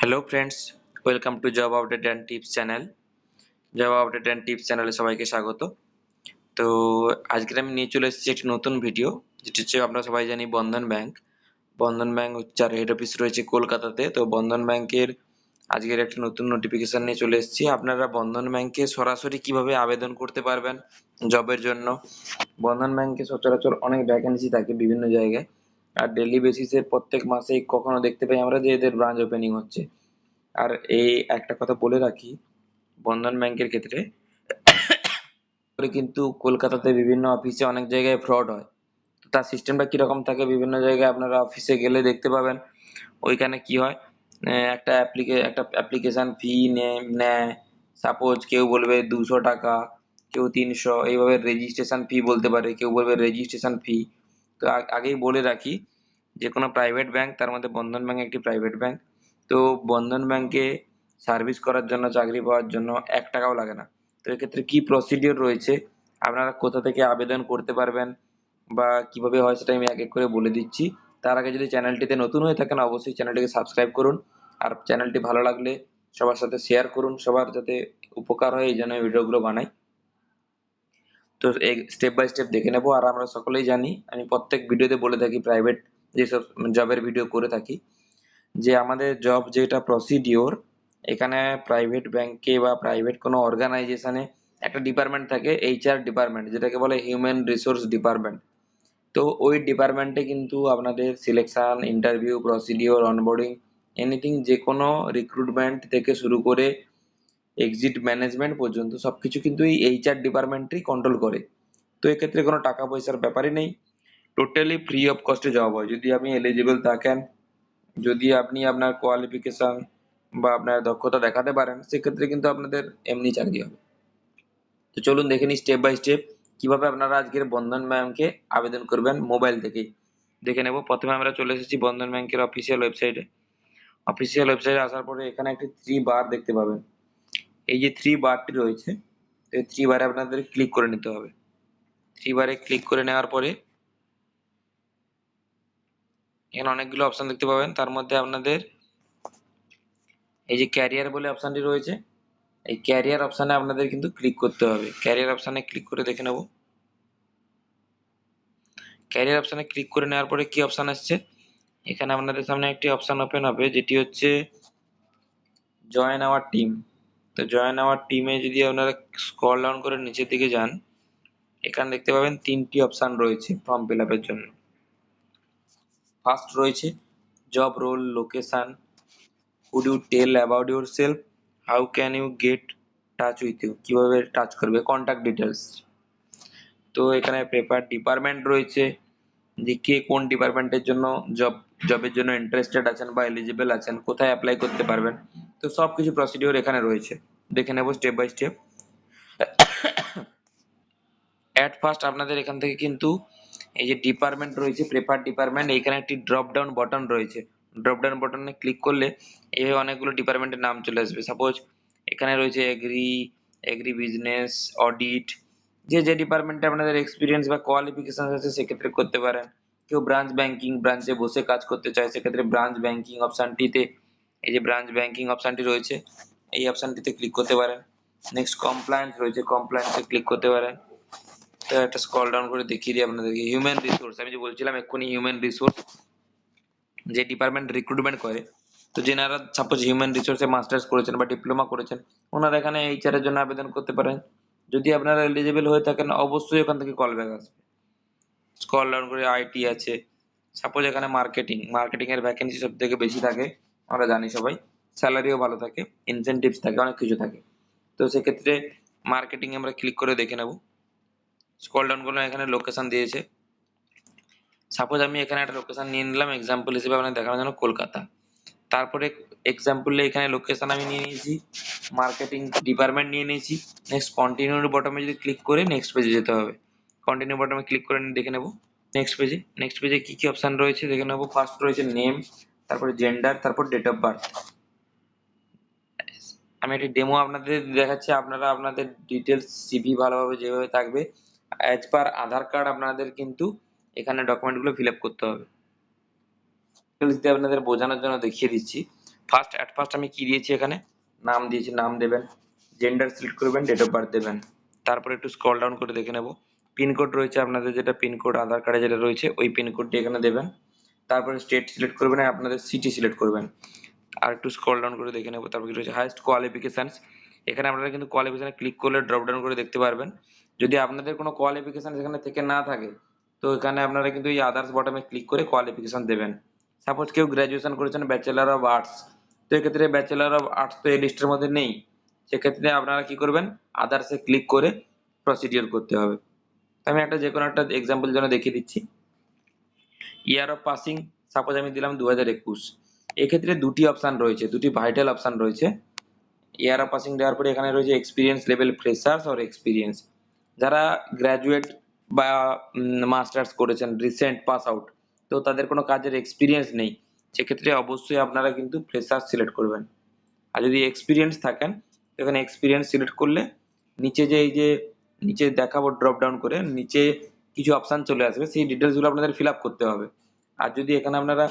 Hello friends, welcome to job update and tips channel. Job update and tips চ্যানেলে সবাইকে স্বাগত। তো আজকে আমি নিয়ে চলে এসেছি একটি নতুন ভিডিও, যেটি হচ্ছে আমরা সবাই জানি বন্ধন ব্যাংক। বন্ধন ব্যাংক যার হেড অফিস রয়েছে কলকাতাতে। তো বন্ধন ব্যাংকের আজকের একটা নতুন নোটিফিকেশন নিয়ে চলে এসেছি। আপনারা বন্ধন ব্যাংকে সরাসরি কিভাবে আবেদন করতে পারবেন জবের জন্য। বন্ধন ব্যাংকে সচরাচর অনেক ভ্যাকেন্সি থাকে বিভিন্ন জায়গায়, আর ডেইলি বেসিসে প্রত্যেক মাসেই কখনো দেখতে পাই আমরা যে এদের ব্রাঞ্চ ওপেনিং হচ্ছে। আর এই একটা কথা বলে রাখি, বন্ধন ব্যাংকের ক্ষেত্রে করে কিন্তু কলকাতাতে বিভিন্ন অফিসে অনেক জায়গায় ফ্রড হয়। তো তার সিস্টেমটা কিরকম থাকে বিভিন্ন জায়গায় আপনারা অফিসে গেলে দেখতে পাবেন। ওইখানে কি হয়, একটা অ্যাপ্লিকেশন ফি নেয়। সাপোজ কেউ বলবে 200 টাকা, কেউ 300, এইভাবে রেজিস্ট্রেশন ফি বলতে পারে, কেউ বলবে রেজিস্ট্রেশন ফি। তো আগেই বলে রাখি, যে কোনো প্রাইভেট ব্যাংক, তার মধ্যে বন্ধন ব্যাংক একটি প্রাইভেট ব্যাংক। তো বন্ধন ব্যাংকে সার্ভিস করার জন্য, চাকরি পাওয়ার জন্য 1 টাকাও লাগে না। তো এক্ষেত্রে কি প্রসিডিওর রয়েছে, আপনারা কোথা থেকে আবেদন করতে পারবেন বা কিভাবে হয়, সেটা আমি এক এক করে বলে দিচ্ছি। তার আগে যদি চ্যানেলটিতে নতুন হয়ে থাকেন, অবশ্যই চ্যানেলটিকে সাবস্ক্রাইব করুন। আর চ্যানেলটি ভালো লাগলে সবার সাথে শেয়ার করুন, সবার যাতে উপকার হয়, এই জন্য ভিডিওগুলো বানাই। তো স্টেপ বাই স্টেপ দেখে নেব। আর আমরা সকলেই জানি, আমি প্রত্যেক ভিডিওতে বলে থাকি, প্রাইভেট যেসব জবের ভিডিও করে থাকি, যে আমাদের জব যেটা প্রসিডিওর, এখানে প্রাইভেট ব্যাংকে বা প্রাইভেট কোনো অর্গানাইজেশনে একটা ডিপার্টমেন্ট থাকে, এইচআর ডিপার্টমেন্ট, যেটাকে বলে হিউম্যান রিসোর্স ডিপার্টমেন্ট। তো ওই ডিপার্টমেন্টে কিন্তু আপনাদের selection, interview, procedure, onboarding, anything, যে কোনো রিক্রুটমেন্ট থেকে শুরু করে এক্সিট ম্যানেজমেন্ট পর্যন্ত সবকিছু কিন্তু এই এইচআর ডিপার্টমেন্টই কন্ট্রোল করে। তো এক্ষেত্রে কোনো টাকা পয়সার ব্যাপারই নেই, টোটালি ফ্রি অফ কস্টে জব হয় যদি আপনি এলিজিবল থাকেন। যদি আপনি আপনার কোয়ালিফিকেশন বা আপনার দক্ষতা দেখাতে পারেন, সেক্ষেত্রে কিন্তু আপনাদের এমনি চাকরি হবে। তো চলুন দেখে নিই স্টেপ বাই স্টেপ কিভাবে আপনারা আজকের বন্ধন ব্যাংকে আবেদন করবেন মোবাইল থেকেই। দেখে নেব। প্রথমে আমরা চলে এসেছি বন্ধন ব্যাংকের অফিসিয়াল ওয়েবসাইটে। অফিসিয়াল ওয়েবসাইটে আসার পরে এখানে একটি 3 বার দেখতে পাবেন। এই যে 3 বারটি রয়েছে, এই 3 বারে আপনাদের ক্লিক করে নিতে হবে। 3 বারে ক্লিক করে নেওয়ার পরে এখানে অনেকগুলো অপশন দেখতে পাবেন। তার মধ্যে আপনাদের এই যে ক্যারিয়ার বলে অপশনটি রয়েছে, এই ক্যারিয়ার অপশনে আপনাদের কিন্তু ক্লিক করতে হবে। ক্যারিয়ার অপশনে ক্লিক করে দেখে নেব। ক্যারিয়ার অপশনে ক্লিক করে নেওয়ার পরে কি অপশন আসছে, এখানে আপনাদের সামনে একটি অপশন ওপেন হবে, যেটি হচ্ছে জয়েন আওয়ার টিম। তো জয়েন আওয়ার টিমে যদি আপনারা স্ক্রল ডাউন করে নিচের দিকে যান, এখানে দেখতে পাবেন 3টি অপশন রয়েছে ফর্ম ফিল আপের জন্য। ফার্স্ট রয়েছে job role, location, could you tell about yourself, how can you get touch with you, কিভাবে টাচ করবে, কন্ট্যাক্ট ডিটেলস। তো এখানে পেপার ডিপার্টমেন্ট রয়েছে, যে কে কোন ডিপার্টমেন্টের জন্য জবের জন্য ইন্টারেস্টেড আছেন বা এলিজিবল আছেন, কোথায় অ্যাপ্লাই করতে পারবেন। তো সবকিছু প্রসিডিওর এখানে রয়েছে, দেখে নেব step by step. At first আপনাদের এখান থেকে কিন্তু এই যে ডিপার্টমেন্ট রয়েছে, প্রেফার ডিপার্টমেন্ট, এখানে একটি ড্রপ ডাউন বাটন রয়েছে। ড্রপ ডাউন বাটনে ক্লিক করলে এইভাবে অনেকগুলো ডিপার্টমেন্টের নাম চলে আসবে। সাপোজ এখানে রয়েছে এগ্রি বিজনেস, অডিট, যে যে ডিপার্টমেন্টে আপনাদের এক্সপিরিয়েন্স বা কোয়ালিফিকেশন আছে সেক্ষেত্রে করতে পারেন। কেউ ব্রাঞ্চ ব্যাংকিং, ব্রাঞ্চে বসে কাজ করতে চায়, সেক্ষেত্রে ব্রাঞ্চ ব্যাংকিং অপশনটিতে, এই যে ব্রাঞ্চ ব্যাংকিং অপশনটি রয়েছে, এই অপশনটিতে ক্লিক করতে পারেন। নেক্সট কমপ্লায়েন্স রয়েছে, কমপ্লায়েন্সে ক্লিক করতে পারেন। তো একটা স্ক্রল ডাউন করে দেখিয়ে দিই আপনাদেরকে। হিউম্যান রিসোর্স, আমি যে বলছিলাম এক্ষুনি, হিউম্যান রিসোর্স যে ডিপার্টমেন্ট রিক্রুটমেন্ট করে, তো যেনারা সাপোজ হিউম্যান রিসোর্সে মাস্টার্স করেছেন বা ডিপ্লোমা করেছেন, ওনারা এখানে এইচআর এর জন্য আবেদন করতে পারেন। যদি আপনারা এলিজিবল হয়ে থাকেন, অবশ্যই ওখান থেকে কল ব্যাক আসবে। স্ক্রল ডাউন করে আইটি আছে, সাপোজ এখানে মার্কেটিং এর ভ্যাকেন্সি সব থেকে বেশি থাকে, আমরা জানি সবাই। স্যালারিও ভালো থাকে, ইনসেনটিভস থাকে, অনেক কিছু থাকে। তো সেক্ষেত্রে মার্কেটিং আমরা ক্লিক করে দেখে নেব। স্ক্রল ডাউন করলে এখানে লোকেশন দিয়েছে। সাপোজ আমি এখানে একটা লোকেশন নিয়ে নিলাম এক্সাম্পল হিসেবে আপনাদের দেখানোর জন্য, কলকাতা। তারপরে এক্সাম্পলে এখানে লোকেশন আমি নিয়ে নিয়েছি, মার্কেটিং ডিপার্টমেন্ট নিয়ে নিয়েছি। নেক্সট কন্টিনিউ বটমে যদি ক্লিক করে নেক্সট পেজে যেতে হবে। কন্টিনিউ বটমে ক্লিক করে দেখে নেব নেক্সট পেজে কি কি অপশন রয়েছে দেখে নেব। ফার্স্ট রয়েছে নেম, তারপরে জেন্ডার, তারপর ডেট অফ বার্থ। আমি একটি ডেমো আপনাদের দেখাচ্ছি, আপনারা আপনাদের ডিটেলস, সিভি ভালোভাবে যেভাবে থাকবে অ্যাজ পার আধার কার্ড, আপনাদের কিন্তু এখানে ডকুমেন্টগুলো ফিল আপ করতে হবে। আপনাদের বোঝানোর জন্য দেখিয়ে দিচ্ছি। ফার্স্ট আমি কি দিয়েছি এখানে, নাম দিয়েছি, নাম দেবেন, জেন্ডার সিলেক্ট করবেন, ডেট অফ বার্থ দেবেন। তারপরে একটু স্ক্রল ডাউন করে দেখে নেব, পিনকোড রয়েছে আপনাদের, যেটা পিনকোড আধার কার্ডে যেটা রয়েছে ওই পিনকোডটি এখানে দেবেন। তারপরে স্টেট সিলেক্ট করবেন আর আপনাদের সিটি সিলেক্ট করবেন। আর একটু স্ক্রল ডাউন করে দেখে নেব, তারপর কি রয়েছে হাইয়েস্ট কোয়ালিফিকেশনস। এখানে আপনারা কিন্তু কোয়ালিফিকেশনে ক্লিক করলে ড্রপ ডাউন করে দেখতে পারবেন। যদি আপনাদের কোনো কোয়ালিফিকেশন এখানে থেকে না থাকে, তো এখানে আপনারা কিন্তু এই আদার্স বটমে ক্লিক করে কোয়ালিফিকেশন দেবেন। সাপোজ কেউ গ্র্যাজুয়েশন করেছেন ব্যাচেলার অফ আর্টস, তো এক্ষেত্রে ব্যাচেলার অফ আর্টস তো এই লিস্টের মধ্যে নেই, সেক্ষেত্রে আপনারা কি করবেন, আদার্সে ক্লিক করে প্রসিডিওর করতে হবে। আমি একটা যে কোনো একটা এক্সাম্পল জন্য দেখিয়ে দিচ্ছি। ইয়ার অফ পাসিং সাপোজ আমি দিলাম 2021। এক্ষেত্রে দুটি অপশন রয়েছে, দুটি ভাইটাল অপশন রয়েছে। ইয়ার অফ পাসিং দেওয়ার পরে এখানে রয়েছে experience level freshers or experience. যারা গ্র্যাজুয়েট বা মাস্টার্স করেছেন, রিসেন্ট পাস আউট, তো তাদের কোনো কাজের এক্সপিরিয়েন্স নেই, সেক্ষেত্রে অবশ্যই আপনারা কিন্তু ফ্রেশার্স সিলেক্ট করবেন। আর যদি এক্সপিরিয়েন্স থাকেন, এখানে এক্সপিরিয়েন্স সিলেক্ট করলে নিচে যে এই যে নিচে দেখাবো ড্রপ ডাউন করে নিচে কিছু অপশন চলে আসবে, সেই ডিটেলস গুলো আপনাদের ফিল আপ করতে হবে। আর যদি এখানে আপনারা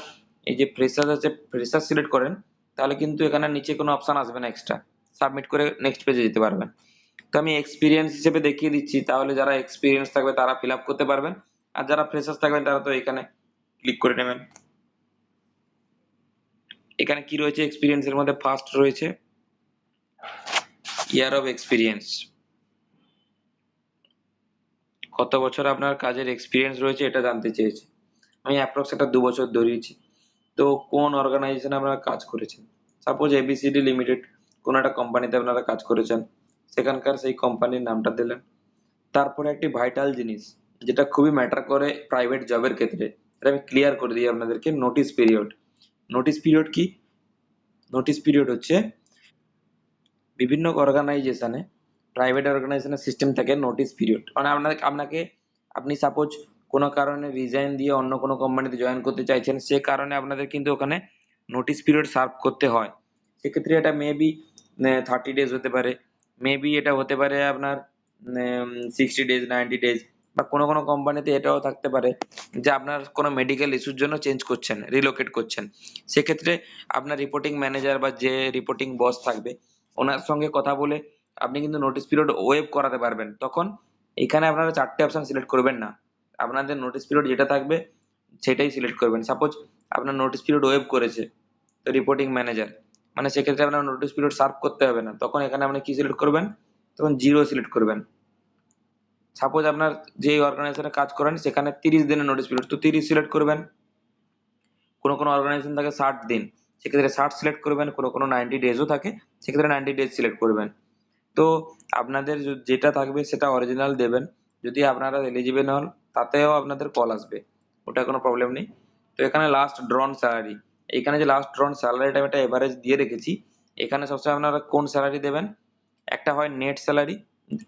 এই যে ফ্রেশার আছে, ফ্রেশার সিলেক্ট করেন, তাহলে কিন্তু এখানে নিচে কোনো অপশন আসবে না এক্সট্রা, সাবমিট করে নেক্সট পেজে যেতে পারবেন। তো আমি এক্সপিরিয়েন্স হিসেবে দেখিয়ে দিচ্ছি, তাহলে যারা এক্সপিরিয়েন্স থাকবে তারা ফিল আপ করতে পারবেন, আর যারা ফ্রেশার্স থাকবেন তারা তো এখানে ক্লিক করে নেবেন। এখানে কি রয়েছে, এক্সপিরিয়েন্সের মধ্যে ফার্স্ট রয়েছে ইয়ার অফ এক্সপিরিয়েন্স, কত বছর আপনার কাজের এক্সপিরিয়েন্স রয়েছে এটা জানতে চেয়েছে। আমি অ্যাপ্রক্স একটা 2 বছর ধরিয়েছি। তো কোন অর্গানাইজেশনে আপনারা কাজ করেছেন, সাপোজ এবিসিডি লিমিটেড, কোন একটা কোম্পানিতে আপনারা কাজ করেছেন, সেখানকার সেই কোম্পানির নামটা দিলেন। তারপরে একটি ভাইটাল জিনিস যেটা খুবই ম্যাটার করে প্রাইভেট জবের ক্ষেত্রে, এটা আমি ক্লিয়ার করে দিই আপনাদেরকে, নোটিস পিরিয়ড। নোটিস পিরিয়ড কি, নোটিস পিরিয়ড হচ্ছে বিভিন্ন অর্গানাইজেশনে, প্রাইভেট অর্গানাইজেশনের সিস্টেম থাকে নোটিস পিরিয়ড, মানে আপনাকে আপনি সাপোজ কোনো কারণে রিজাইন দিয়ে অন্য কোনো কোম্পানিতে জয়েন করতে চাইছেন, সে কারণে আপনাদের কিন্তু ওখানে নোটিস পিরিয়ড সার্ভ করতে হয়। সেক্ষেত্রে এটা মেবি 30 ডেজ হতে পারে, মেবি এটা হতে পারে আপনার 60 ডেজ, 90 ডেজ, বা কোনো কোনো কোম্পানিতে এটাও থাকতে পারে যে আপনার কোনো মেডিকেল ইস্যুর জন্য চেঞ্জ করছেন, রিলোকেট করছেন, সেক্ষেত্রে আপনার রিপোর্টিং ম্যানেজার বা যে রিপোর্টিং বস থাকবে ওনার সঙ্গে কথা বলে আপনি কিন্তু নোটিস পিরিয়ড ওয়েভ করাতে পারবেন। তখন এখানে আপনারা 4টে অপশন সিলেক্ট করবেন না, আপনাদের নোটিস পিরিয়ড যেটা থাকবে সেটাই সিলেক্ট করবেন। সাপোজ আপনার নোটিস পিরিয়ড ওয়েভ করেছে তো রিপোর্টিং ম্যানেজার, মানে সেক্ষেত্রে আপনার নোটিস পিরিয়ড সার্ভ করতে হবে না, তখন এখানে আপনি কি সিলেক্ট করবেন, তখন 0 সিলেক্ট করবেন। সাপোজ আপনার যে অর্গানাইজেশনে কাজ করেন সেখানে 30 দিনের নোটিস পিরিয়ড, তো 30 সিলেক্ট করবেন। কোনো কোনো অর্গানাইজেশন থাকে 60 দিন, সেক্ষেত্রে 60 সিলেক্ট করবেন। কোনো কোনো 90 ডেজও থাকে, সেক্ষেত্রে 90 ডেজ সিলেক্ট করবেন। তো আপনাদের যেটা থাকবে সেটা অরিজিনাল দেবেন। যদি আপনারা এলিজিবল হন তাতেও আপনাদের কল আসবে, ওটা কোনো প্রবলেম নেই। তো এখানে লাস্ট ড্রন স্যালারি, এখানে যে লাস্ট ড্রন স্যালারিটা আমি একটা এভারেজ দিয়ে রেখেছি। এখানে সবসময় আপনারা কোন স্যালারি দেবেন, একটা হয় নেট স্যালারি,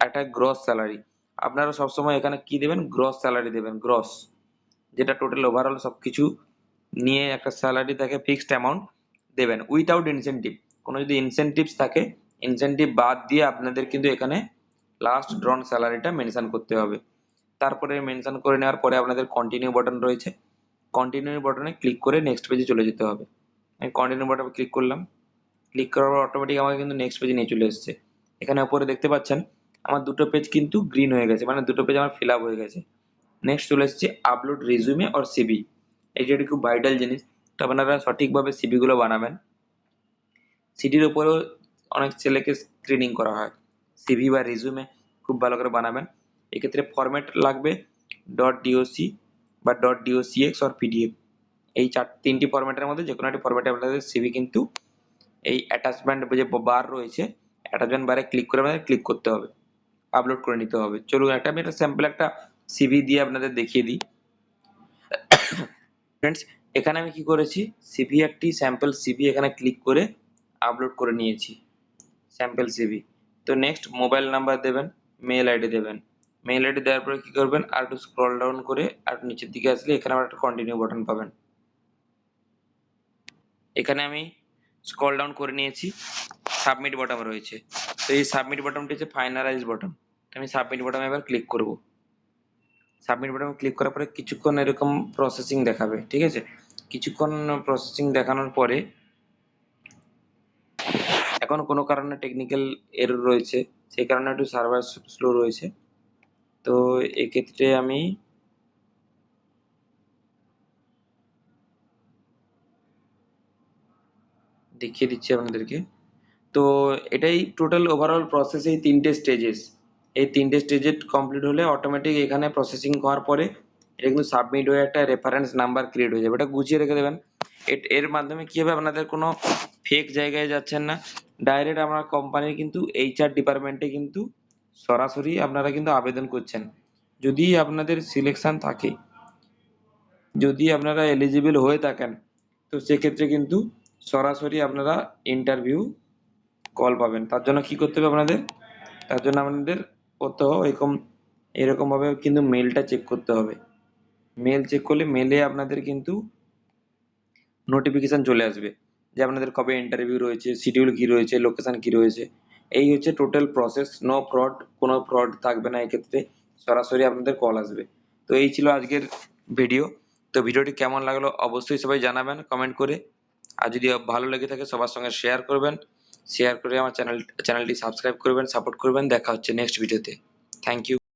একটা গ্রস স্যালারি। আপনারা সবসময় এখানে কি দেবেন, গ্রস স্যালারি দেবেন, গ্রস, যেটা টোটাল ওভারঅল সবকিছু নিয়ে একটা স্যালারি থাকে, ফিক্সড অ্যামাউন্ট দেবেন উইথাউট ইনসেনটিভ। কোনো যদি ইনসেনটিভস থাকে, ইনসেনটিভ বাদ দিয়ে আপনাদের কিন্তু এখানে লাস্ট ড্রন স্যালারিটা মেনশন করতে হবে। তারপরে মেনশন করে নেওয়ার পরে আপনাদের কন্টিনিউ বাটন রয়েছে, কন্টিনিউ বাটনে ক্লিক করে নেক্সট পেজে চলে যেতে হবে। আমি কন্টিনিউ বাটনে ক্লিক করলাম, ক্লিক করার পর অটোমেটিক আমাকে কিন্তু নেক্সট পেজে নিয়ে চলে এসেছে। এখানে উপরে দেখতে পাচ্ছেন আমার দুটো পেজ কিন্তু গ্রিন হয়ে গেছে, মানে দুটো পেজ আমার ফিল আপ হয়ে গেছে। নেক্সট চলে এসেছে আপলোড রিজুমে অর সিভি, এই যেটি খুব ভাইটাল জিনিস। তো আপনারা সঠিকভাবে সিভি গুলো বানাবেন। সিটির উপরেও অনেক ছেলেকে স্ক্রিনিং করা হয়, সিভি বা রিজুমে খুব ভালো করে বানাবেন। এক্ষেত্রে ফরম্যাট লাগবে .doc বা .docx অর পিডিএফ, এই 3টি ফরম্যাটের মধ্যে যে কোনো একটি ফরম্যাটে আপনাদের সিভি কিন্তু এই অ্যাটাচমেন্ট যে বার রয়েছে, অ্যাটাচমেন্ট বারে ক্লিক করে আপনাদের ক্লিক করতে হবে, আপলোড করে নিতে হবে। চলুন আমি একটা স্যাম্পল একটা সিভি দিয়ে আপনাদের দেখিয়ে দিই। ফ্রেন্ডস, এখানে আমি কি করেছি, সিভি একটি স্যাম্পল সিভি এখানে ক্লিক করে আপলোড করে নিয়েছি, স্যাম্পল সিভি। তো নেক্সট মোবাইল নাম্বার দেবেন, মেল আইডি দেবেন। মেল আইডি দেওয়ার পরে কি করবেন, আর একটু স্ক্রল ডাউন করে আর নিচের দিকে আসলে এখানে আবার একটা কন্টিনিউ বাটন পাবেন। এখানে আমি স্ক্রল ডাউন করে নিয়েছি, সাবমিট বাটন রয়েছে। তো এই সাবমিট বাটনটি হচ্ছে ফাইনালাইজ বাটন, আমি সাবমিট বাটনে এবার ক্লিক করব। সাবমিট বাটন ক্লিক করার পরে কিছুক্ষণ এরকম প্রসেসিং দেখাবে, ঠিক আছে। কিছুক্ষণ প্রসেসিং দেখানোর পরে এখন কোনো কারণে টেকনিক্যাল এরর রয়েছে, সেই কারণে একটু সার্ভার স্লো রয়েছে। তো এক্ষেত্রে আমি দেখিয়ে দিচ্ছি আপনাদেরকে। তো এটাই টোটাল ওভারঅল প্রসেস, এই তিনটে স্টেজেস, এই তিনটে স্টেজে কমপ্লিট হলে অটোমেটিক এখানে প্রসেসিং হওয়ার পরে এটা কিন্তু সাবমিট হয়ে একটা রেফারেন্স নাম্বার ক্রিয়েট হয়ে যাবে। এটা গুছিয়ে রেখে দেবেন। এর মাধ্যমে কি হবে, আপনাদের কোনো ফেক জায়গায় যাচ্ছেন না, ডাইরেক্ট আমরা কোম্পানির কিন্তু এইচআর ডিপার্টমেন্টে কিন্তু সরাসরি আপনারা কিন্তু আবেদন করছেন। যদি আপনাদের সিলেকশন থাকে, যদি আপনারা এলিজিবল হয়ে থাকেন, তো সেক্ষেত্রে কিন্তু সরাসরি আপনারা ইন্টারভিউ কল পাবেন। তার জন্য কি করতে হবে আপনাদের, তার জন্য আপনাদের করতে হবে এরকম ভাবে কিন্তু মেলটা চেক করতে হবে। মেল চেক করলে মেলে আপনাদের কিন্তু নোটিফিকেশন চলে আসবে যে আপনাদের কবে ইন্টারভিউ রয়েছে, শিডিউল কি রয়েছে, লোকেশন কি রয়েছে। এই হচ্ছে টোটাল প্রসেস। নো ফ্রড, কোনো ফ্রড থাকবে না এক্ষেত্রে, সরাসরি আপনাদের কল আসবে। তো এই ছিল আজকের ভিডিও। তো ভিডিওটি কেমন লাগলো অবশ্যই সবাই জানাবেন কমেন্ট করে। আর যদি ভালো লেগে থাকে সবার সঙ্গে শেয়ার করবেন, শেয়ার করে আমার চ্যানেলটি সাবস্ক্রাইব করবেন, সাপোর্ট করবেন। দেখা হচ্ছে নেক্সট ভিডিওতে। Thank you.